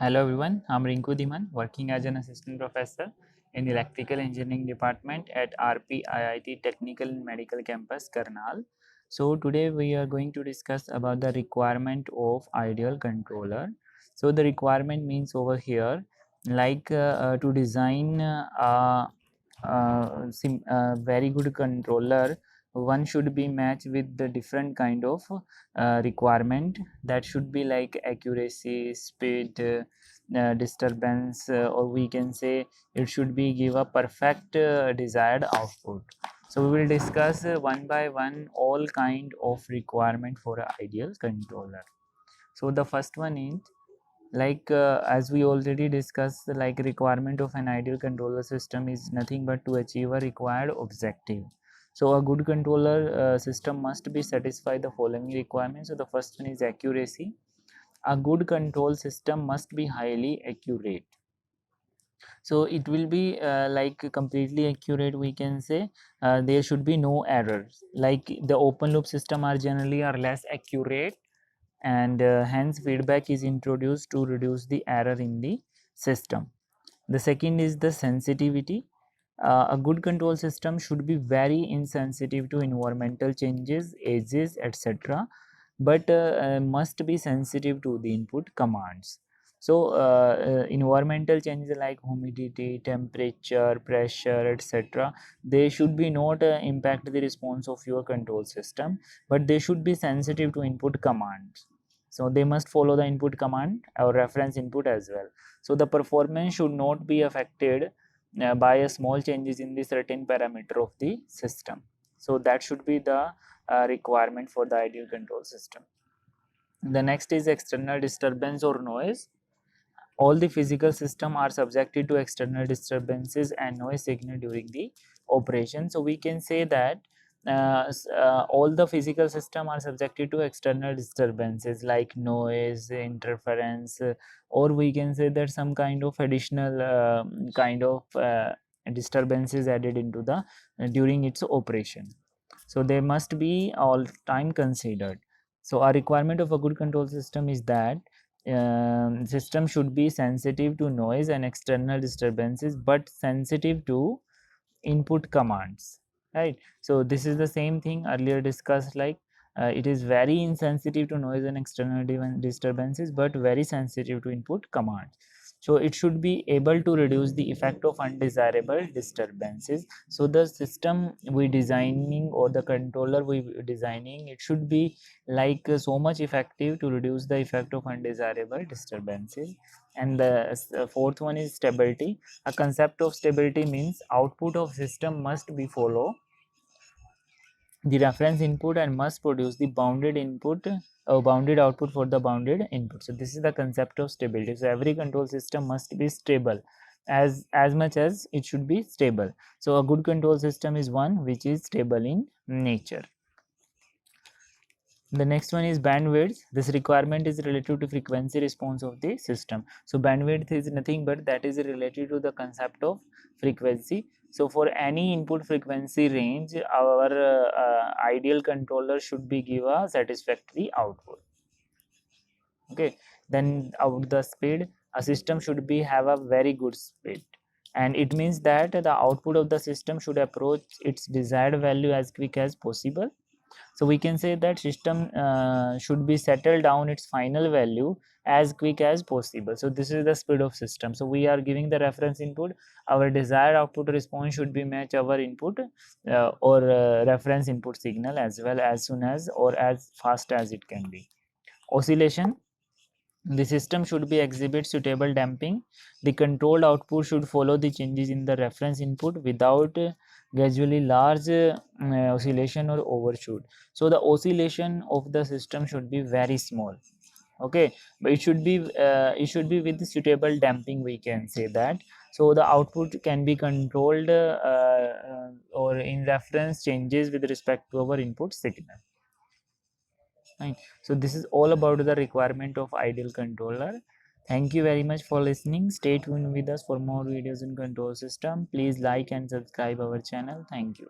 Hello everyone, I'm Rinku Dhiman, working as an assistant professor in electrical engineering department at RPIIT Technical and Medical Campus, Karnal. So today we are going to discuss about the requirement of ideal controller. So the requirement means over here to design very good controller, one should be matched with the different kind of requirement that should be like accuracy, speed, disturbance, or we can say it should be give a perfect desired output. So we will discuss one by one all kind of requirement for an ideal controller. So the first one is as we already discussed, like requirement of an ideal controller system is nothing but to achieve a required objective. So a good controller system must be satisfy the following requirements. So the first one is accuracy. A good control system must be highly accurate. So it will be completely accurate, we can say. There should be no errors, like the open loop system are generally are less accurate, and hence feedback is introduced to reduce the error in the system. The second is the sensitivity. A good control system should be very insensitive to environmental changes, edges, etc., but must be sensitive to the input commands. So environmental changes like humidity, temperature, pressure, etc., they should be not impact the response of your control system, but they should be sensitive to input commands. So they must follow the input command or reference input as well. So the performance should not be affected by a small changes in the certain parameter of the system. So that should be the requirement for the ideal control system. The next is external disturbance or noise. All the physical system are subjected to external disturbances and noise signal during the operation. So we can say that all the physical system are subjected to external disturbances like noise, interference, or we can say that some kind of additional kind of disturbances added into the during its operation. So they must be all time considered. So a requirement of a good control system is that system should be sensitive to noise and external disturbances, but sensitive to input commands, right? So this is the same thing earlier discussed, like it is very insensitive to noise and external disturbances, but very sensitive to input commands. So it should be able to reduce the effect of undesirable disturbances. So the system we designing or the controller we designing, it should be like so much effective to reduce the effect of undesirable disturbances. And the fourth one is stability. A concept of stability means output of system must be follow the reference input and must produce the bounded input or bounded output for the bounded input. So this is the concept of stability. So every control system must be stable as much as it should be stable. So a good control system is one which is stable in nature. The next one is bandwidth. This requirement is related to frequency response of the system. So bandwidth is nothing but that is related to the concept of frequency. So for any input frequency range, our ideal controller should be give a satisfactory output. Okay, then out the speed, a system should be have a very good speed, and it means that the output of the system should approach its desired value as quick as possible. So we can say that system should be settled down its final value as quick as possible. So this is the speed of system. So we are giving the reference input, our desired output response should be match our input or reference input signal as well, as soon as or as fast as it can be. Oscillation. The system should be exhibit suitable damping. The controlled output should follow the changes in the reference input without gradually large oscillation or overshoot. So the oscillation of the system should be very small. Okay, but it should be with suitable damping, we can say that. So the output can be controlled or in reference changes with respect to our input signal. Right. So this is all about the requirement of ideal controller. Thank you very much for listening. Stay tuned with us for more videos in control system. Please like and subscribe our channel. Thank you.